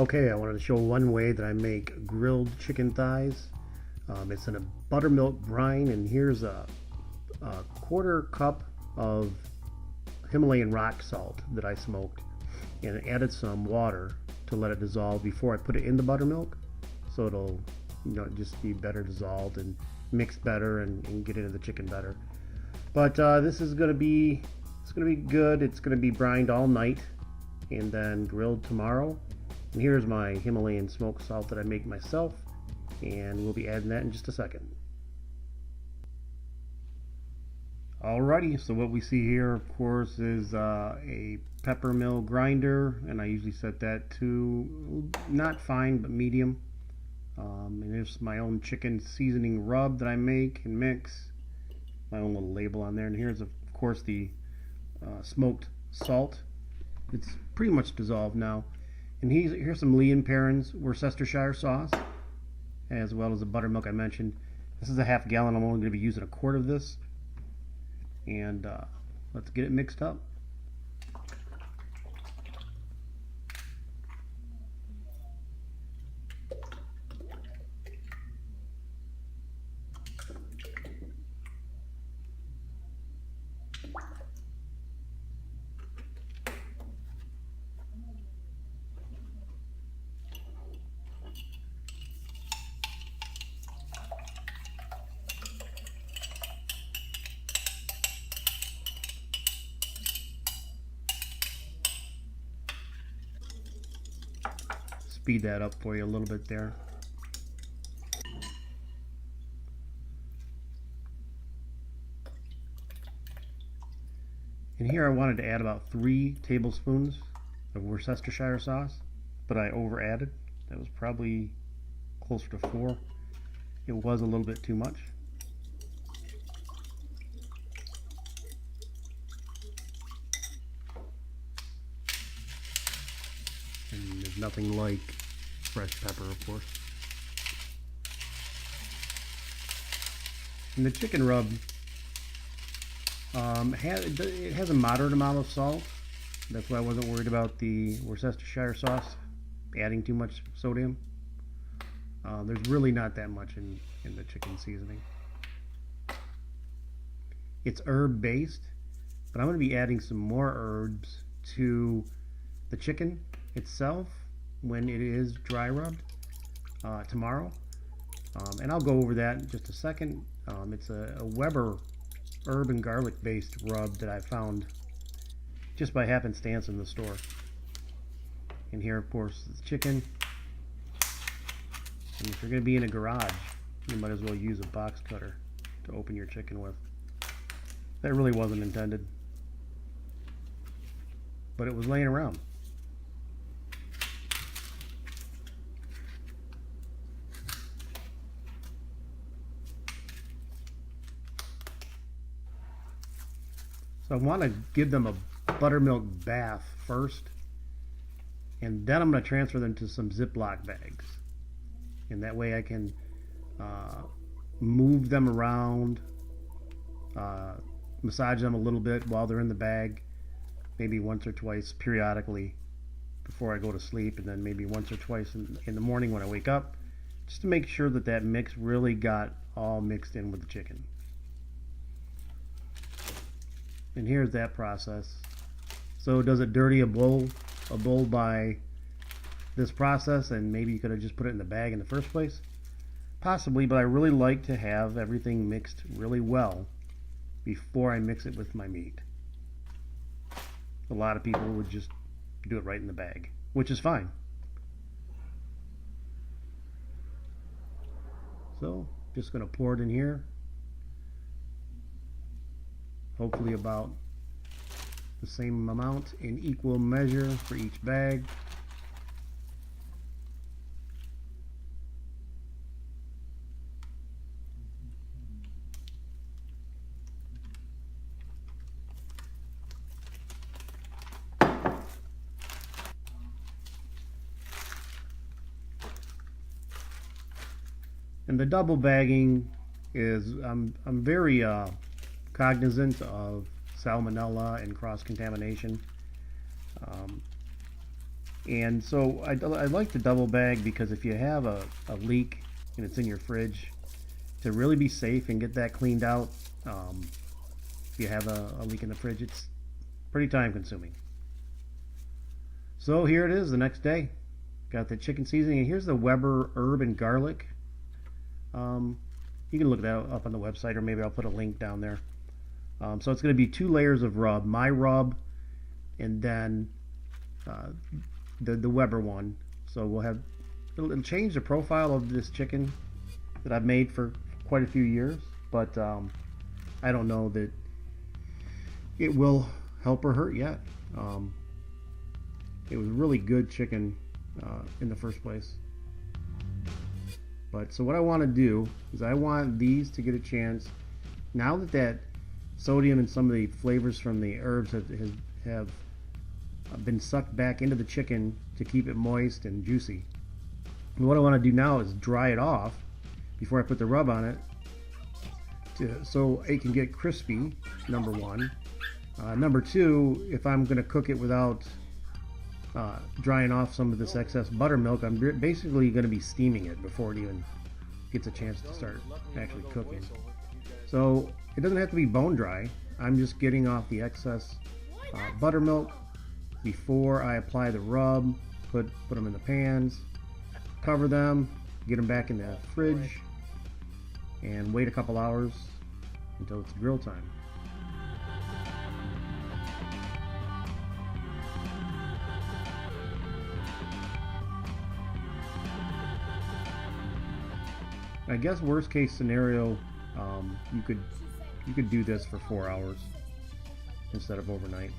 Okay, I wanted to show one way that I make grilled chicken thighs. It's in a buttermilk brine, and here's a quarter cup of Himalayan rock salt that I smoked, and added some water to let it dissolve before I put it in the buttermilk, so it'll just be better dissolved and mixed better and get into the chicken better. But this is gonna be good. It's gonna be brined all night and then grilled tomorrow. And here's my Himalayan smoked salt that I make myself, and we'll be adding that in just a second. Alrighty, so what we see here, of course, is a pepper mill grinder, and I usually set that to not fine but medium. And here's my own chicken seasoning rub that I make and mix. My own little label on there, and here's of course the smoked salt. It's pretty much dissolved now. And here's some Lee & Perrins Worcestershire sauce, as well as the buttermilk I mentioned. This is a half gallon. I'm only going to be using a quart of this. And let's get it mixed up. Speed that up for you a little bit there. And here I wanted to add about 3 tablespoons of Worcestershire sauce, but I over added. That was probably closer to 4. It was a little bit too much. And there's nothing like fresh pepper, of course. And the chicken rub, it has a moderate amount of salt. That's why I wasn't worried about the Worcestershire sauce adding too much sodium. There's really not that much in the chicken seasoning. It's herb based, but I'm going to be adding some more herbs to the chicken itself when it is dry rubbed tomorrow, and I'll go over that in just a second. It's a Weber herb and garlic based rub that I found just by happenstance in the store. And here, of course, is the chicken. And if you're going to be in a garage, you might as well use a box cutter to open your chicken with. That really wasn't intended, but it was laying around. So I want to give them a buttermilk bath first, and then I'm going to transfer them to some Ziploc bags. And that way I can move them around, massage them a little bit while they're in the bag, maybe once or twice periodically before I go to sleep, and then maybe once or twice in the morning when I wake up, just to make sure that that mix really got all mixed in with the chicken. And here's that process. So does it dirty a bowl by this process, and maybe you could have just put it in the bag in the first place? Possibly, but I really like to have everything mixed really well before I mix it with my meat. A lot of people would just do it right in the bag, which is fine. So just going to pour it in here. Hopefully about the same amount in equal measure for each bag. And the double bagging is, I'm very cognizant of salmonella and cross-contamination. And so I like to double bag because if you have a leak and it's in your fridge, to really be safe and get that cleaned out, if you have a leak in the fridge, it's pretty time consuming. So here it is the next day. Got the chicken seasoning, and here's the Weber herb and garlic. You can look that up on the website, or maybe I'll put a link down there. So it's going to be 2 layers of rub, my rub, and then the Weber one. So we'll have, it'll change the profile of this chicken that I've made for quite a few years, but I don't know that it will help or hurt yet. It was really good chicken in the first place. But so what I want to do is I want these to get a chance. Now that sodium and some of the flavors from the herbs have been sucked back into the chicken to keep it moist and juicy. And what I want to do now is dry it off before I put the rub on it, so it can get crispy, number one. Number two, if I'm going to cook it without drying off some of this excess buttermilk, I'm basically going to be steaming it before it even gets a chance to start actually cooking. So it doesn't have to be bone dry. I'm just getting off the excess buttermilk before I apply the rub, put them in the pans, cover them, get them back in the fridge, and wait a couple hours until it's grill time. I guess worst case scenario, you could do this for 4 hours instead of overnight.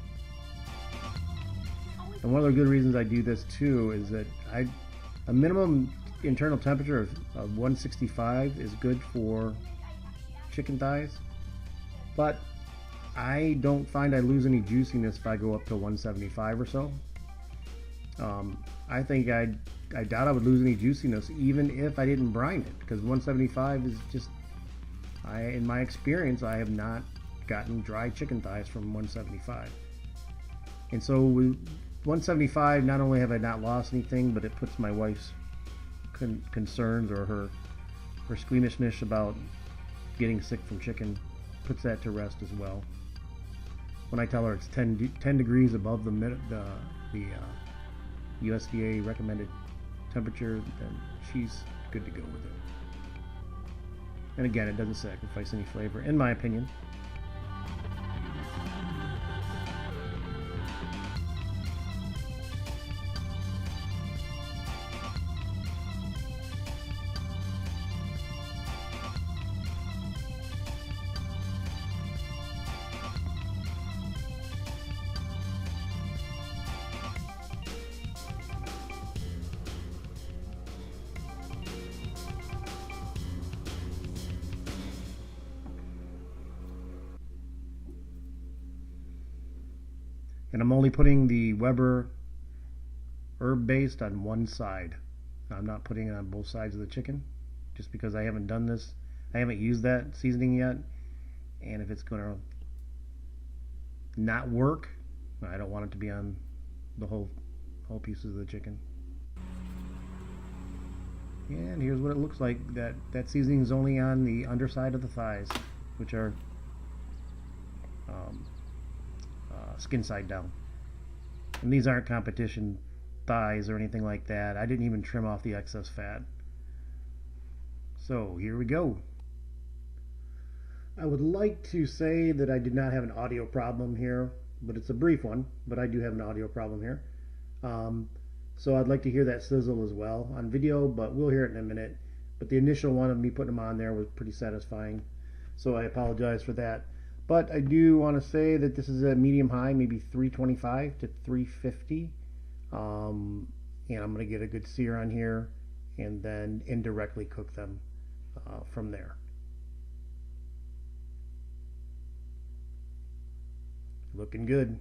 And one of the good reasons I do this too is that a minimum internal temperature of 165 is good for chicken thighs, but I don't find I lose any juiciness if I go up to 175 or so. I think I doubt I would lose any juiciness even if I didn't brine it, because 175 is just, in my experience, I have not gotten dry chicken thighs from 175. And so with 175, not only have I not lost anything, but it puts my wife's concerns or her squeamishness about getting sick from chicken, puts that to rest as well. When I tell her it's 10 degrees above the USDA recommended temperature, then she's good to go with it. And again, it doesn't sacrifice any flavor, in my opinion. And I'm only putting the Weber herb based on one side. I'm not putting it on both sides of the chicken, just because I haven't done this. I haven't used that seasoning yet, and if it's going to not work, I don't want it to be on the whole pieces of the chicken. And here's what it looks like. That seasoning is only on the underside of the thighs, which are skin side down. And these aren't competition thighs or anything like that. I didn't even trim off the excess fat. So here we go. I would like to say that I did not have an audio problem here, but it's a brief one, but I do have an audio problem here. So I'd like to hear that sizzle as well on video, but we'll hear it in a minute. But the initial one of me putting them on there was pretty satisfying, so I apologize for that. But I do want to say that this is a medium high, maybe 325 to 350. And I'm going to get a good sear on here and then indirectly cook them from there. Looking good.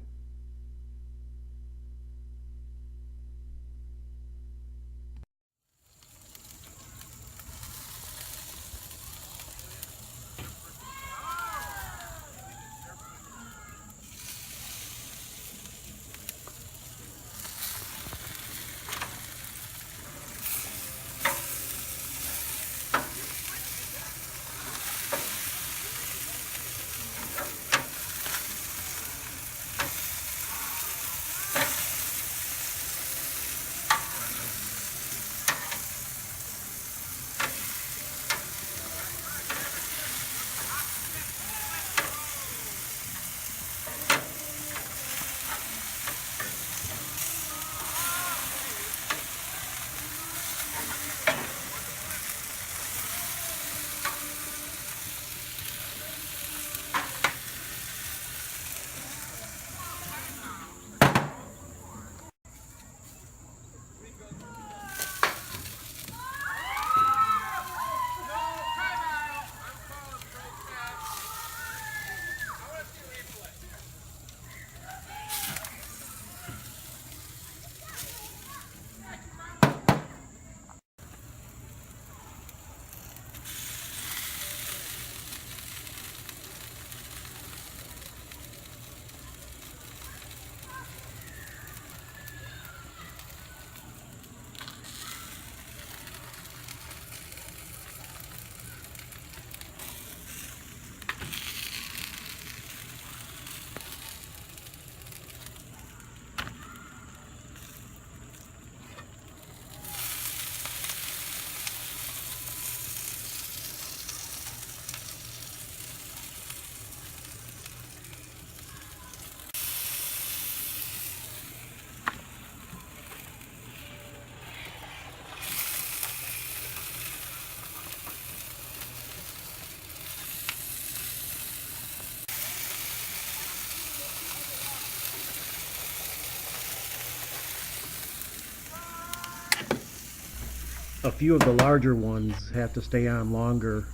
A few of the larger ones have to stay on longer,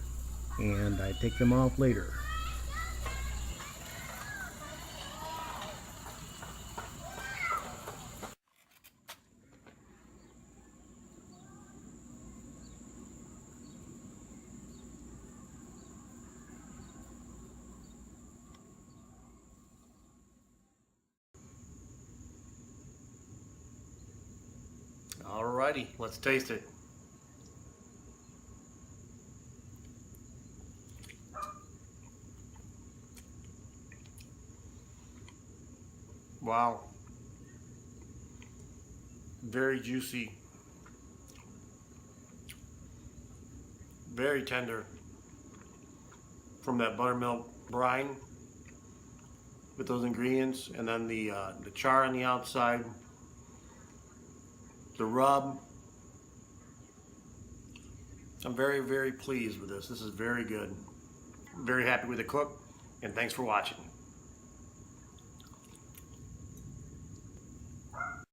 and I take them off later. Alrighty, let's taste it. Wow. Very juicy. Very tender from that buttermilk brine with those ingredients, and then the char on the outside, the rub. I'm very, very pleased with this. This is very good. Very happy with the cook, and thanks for watching.